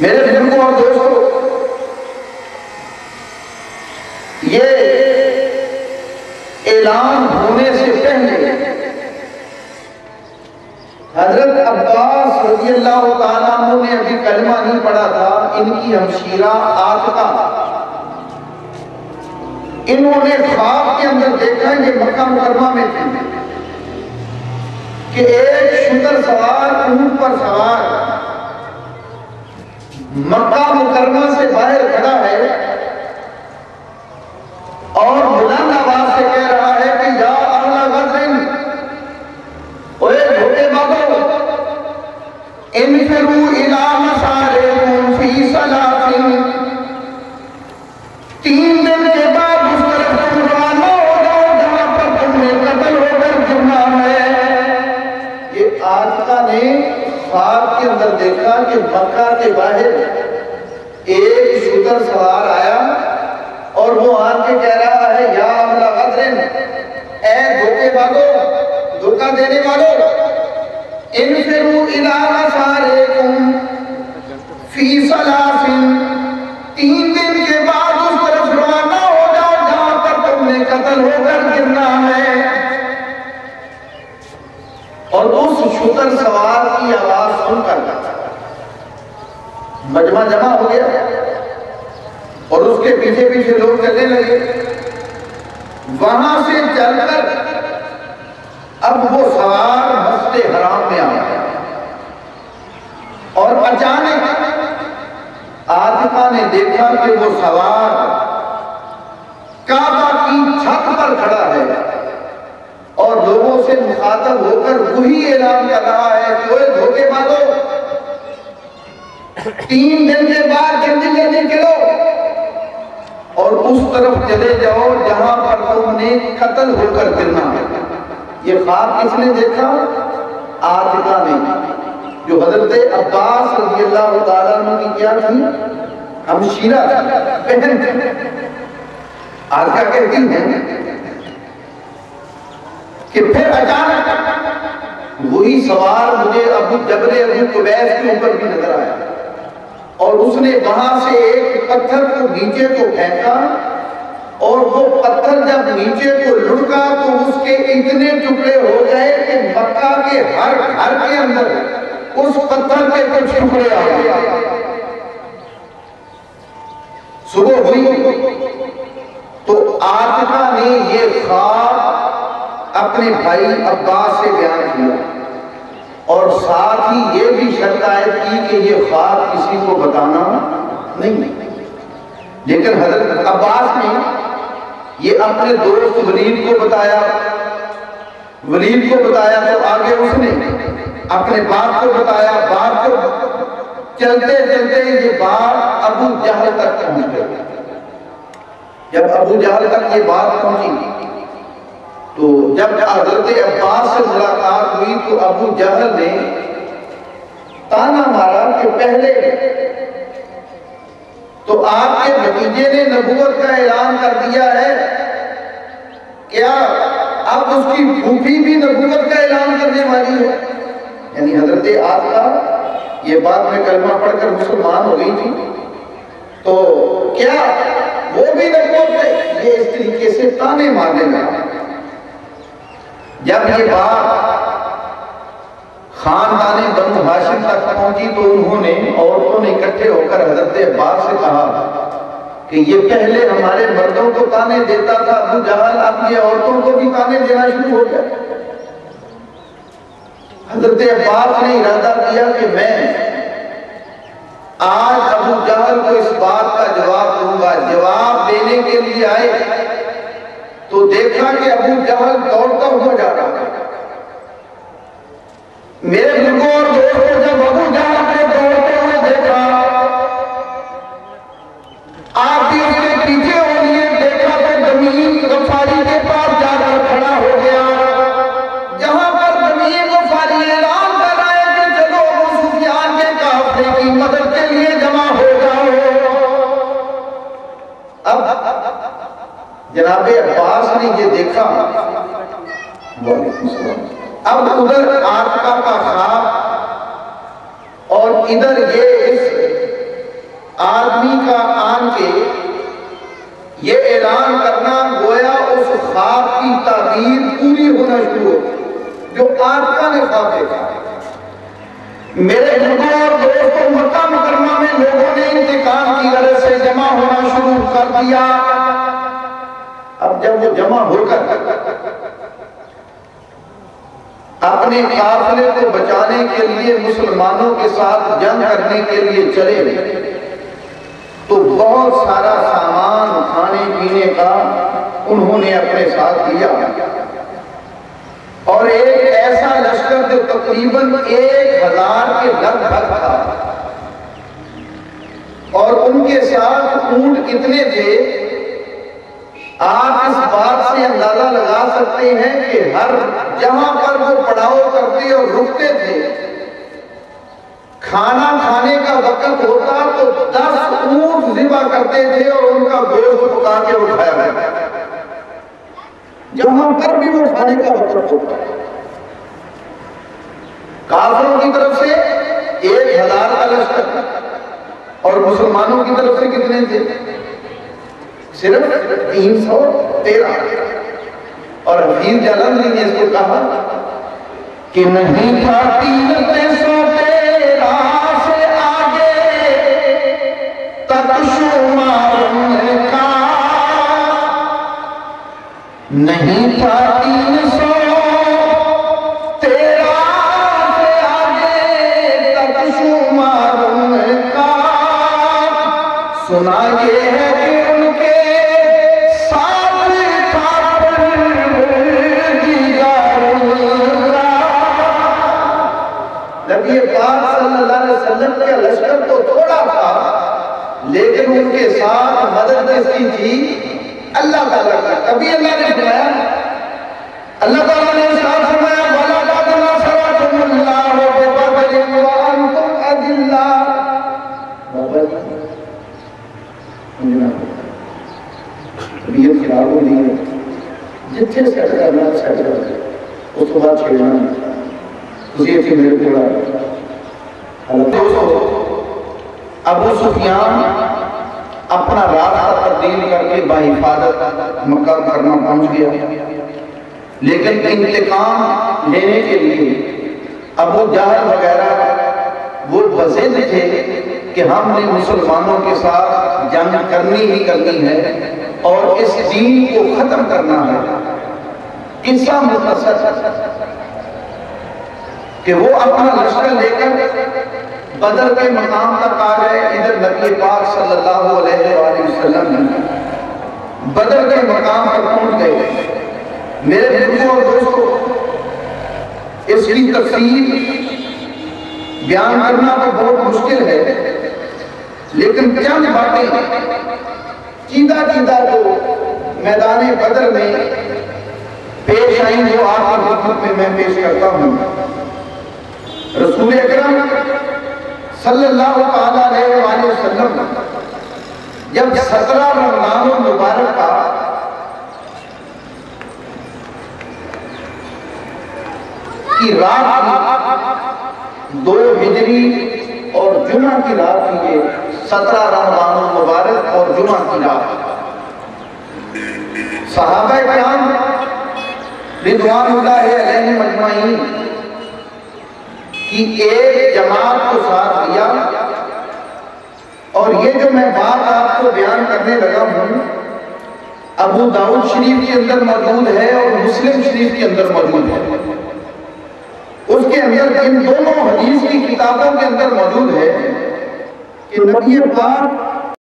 میرے بزرگوں اور دوستوں، یہ اعلان ہونے سے پہلے حضرت عباس رضی اللہ تعالیٰ عنہ نے ابھی کلمہ نہیں پڑھا تھا، ان کی ہمشیرہ عاتقہ، انہوں نے خواب کے اندر دیکھا، یہ مکہ مکرمہ میں تھے، کہ ایک شتر سوار اونٹ پر سوار مکہ مکرمہ سے باہر کھڑا ہے اور بلند آواز سے کہہ رہا ہے کہ یا اہل غدر، اوے دھوکے بازو، انفروا الی مسارکم فی ثلاث، 3 دن کے بعد اس طرف تم روانہ ہو جاؤ جہاں پر تمہیں قتل ہو کر گرنا ہے۔ یہ عاتقہ نے خواب کے اندر دیکھا کہ مکہ کے باہر ایک شتر سوار آیا اور وہ آن کے کہہ رہا ہے یا اہل غدر، اے دھوکے بازو، دھوکہ دینے والو، انفروا الی مسارکم فی ثلاث، 3 دن کے بعد اس طرف روانہ ہو جاؤ جہاں پر تم نے قتل ہو کر گرنا ہے۔ اور اس شتر سوار کی آواز سن کر مجمع جمع ہو گیا اور اس کے پیچھے پیچھے لوگ چلنے لگے۔ وہاں سے چل کر اب وہ سوار مسجد حرام میں آ گیا اور اچانک عاتقہ نے دیکھا کہ وہ سوار کعبہ کی چھت پر کھڑا ہے اور لوگوں سے مخاطب ہو کر وہی اعلان کر رہا ہے کہ اوے دھوکے بازو، 3 دن کے بعد جلدی جلدی چلو اور اس طرف چلے جاؤ جہاں پر تم نے قتل ہو کر گرنا ہے۔ یہ خواب کس نے دیکھا؟ عاتقہ نے، جو حضرت عباس رضی اللہ تعالیٰ عنہ کی کیا تھی؟ ہمشیرہ بہن تھی۔ عاتقہ کہتی ہیں کہ پھر اچانک وہی سوار مجھے جبل ابو قبیس کے اوپر بھی نظر آیا اور اس نے وہاں سے ایک پتھر کو نیچے کو پھینکا اور وہ پتھر جب نیچے کو لڑکا تو اس کے اتنے ٹکڑے ہو گئے کہ مکہ کے ہر گھر کے اندر اس پتھر کے کچھ ٹکڑے آ گئے۔ صبح ہوئی تو عاتقہ نے یہ خواب اپنے بھائی عباس سے بیان کیا اور ساتھ ہی یہ بھی شرط عائد کی کہ یہ خواب کسی کو بتانا نہیں۔ لیکن حضرت عباس نے یہ اپنے دوست ولید کو بتایا تو آگے اس نے اپنے باپ کو بتایا، باپ کو چلتے چلتے یہ بات ابو جہل تک پہنچ گئی۔ جب ابو جہل تک یہ بات پہنچی تو جب حضرت عباس سے ملاقات ہوئی تو ابو جہل نے تانا مارا کہ پہلے تو آپ کے بھتیجے نے نبوت کا اعلان کر دیا ہے، کیا اب اس کی پھوپھی بھی نبوت کا اعلان کرنے والی ہے؟ یعنی حضرت عاتقہ یہ بات میں کلمہ پڑھ کر مسلمان ہو گئی تھی، تو کیا وہ بھی نبوت ہے؟ یہ اس طریقے سے تانے مارنے لگا۔ جب یہ بات خاندان بنو ہاشم تک پہنچی تو انہوں نے عورتوں نے اکٹھے ہو کر حضرت عباس سے کہا کہ یہ پہلے ہمارے مردوں کو تانے دیتا تھا ابو جہل، اب یہ عورتوں کو بھی تانے دینا شروع ہو گیا۔ حضرت عباس نے ارادہ کیا کہ میں آج ابو جہل کو اس بات کا جواب دوں گا۔ جواب دینے کے لیے آئے تو دیکھا کہ ابو جہل دوڑتا ہوا جا رہا ہے۔ میرے بزرگوں اور دوستوں، جب ابو جہل کو دوڑتے ہوئے دیکھا، آپ بھی اس کے پیچھے ہو لیے، دیکھا تو تمیم غفاری کے پاس جا کر کھڑا ہو گیا، جہاں پر تمیم غفاری اعلان کر رہا ہے کہ چلو ابو سفیان کے قافلے کی مدد کے لیے جمع ہو جاؤ۔ اب جناب عباس نے یہ دیکھا وعلیکم السلام۔ اب ادھر آقا کا خواب اور ادھر یہ اس آدمی کا آن کے یہ اعلان کرنا، گویا اس خواب کی تعبیر پوری ہونا شروع ہو جو آقا نے خواب دیکھا۔ میرے بزرگوں اور دوستوں، مکہ مکرمہ میں لوگوں نے انتقام کی غرض سے جمع ہونا شروع کر دیا۔ اب جب وہ جمع ہو کر اپنے قافلے کو بچانے کے لیے مسلمانوں کے ساتھ جنگ کرنے کے لیے چلے تو بہت سارا سامان کھانے پینے کا انہوں نے اپنے ساتھ لیا، اور ایک ایسا لشکر جو تقریباً 1000 کے لگ بھگ تھا، اور ان کے ساتھ اونٹ کتنے تھے آپ اس بات سے اندازہ لگا سکتے ہیں کہ ہر جہاں پر وہ پڑاؤ کرتے اور رکتے تھے، کھانا کھانے کا وقت ہوتا تو 10 اونٹ ذبح کرتے تھے اور ان کا گوشت پکا کے اٹھایا گیا، جہاں پر بھی وہ کھانے کا وقت ہوتا۔ کافروں کی طرف سے 1000 کا لشکر اور مسلمانوں کی طرف سے کتنے تھے؟ صرف 313۔ اور حفیظ جلندری نے اس کو کہا کہ نہیں تھا 313 سے آگے تک شمار ان کا، نہیں تھا 313 سے آگے تک شمار ان کا، سنا یہ ہے کہ ان کے نبی پاک صلی اللہ علیہ وسلم کا لشکر تو تھوڑا تھا، لیکن ان کے ساتھ مدد کس کی تھی؟ اللہ تعالیٰ کا۔ کبھی اللہ نے فرمایا، اللہ تعالیٰ نے ارشاد فرمایا وَلَقَدْ نَصَرَكُمُ اللَّهُ بِبَدْرٍ وَأَنْتُمْ أَذِلَّةٌ۔ طبیعت خراب ہو رہی ہے، جتنے سیٹ کرنا سیٹ کر اس کو بعد چھیڑنا اسی تھی میرے تھوڑا ابو سفیان اپنا راستہ تبدیل کر کے بحفاظت مکہ مکرمہ پہنچ گیا، لیکن انتقام لینے کے لیے ابو جہل وغیرہ وہ بضد تھے کہ ہم نے مسلمانوں کے ساتھ جنگ کرنی ہی کرنی ہے اور اس دین کو ختم کرنا ہے۔ قصہ مختصر کہ وہ اپنا لشکر لے کر بدر کے مقام تک آ گئے۔ ادھر نبی پاک صلی اللہ علیہ وآلہ وسلم بدر کے مقام پر پہنچ گئے۔ میرے بزرگوں اور دوستوں، اس کی تفصیل بیان کرنا تو بہت مشکل ہے، لیکن چند باتیں چیدہ چیدہ جو میدان بدر میں پیش آئیں جو آپ کی خدمت میں پیش کرتا ہوں۔ رسول اکرم صلی اللہ علیہ وآلہ وسلم جب 17 رمضان المبارک کا کی رات 2 ہجری اور جمعہ کی رات کی، یہ 17 رمضان المبارک اور جمعہ کی رات، صحابہ کرام رضوان اللہ علیہم اجمعین کی ایک جماعت کو ساتھ لیا، اور یہ جو میں بات آپ کو بیان کرنے لگا ہوں ابو داؤد شریف کے اندر موجود ہے اور مسلم شریف کے اندر موجود ہے۔ اس کے اندر ان دونوں حدیث کی کتابوں کے اندر موجود ہے کہ نبی پاک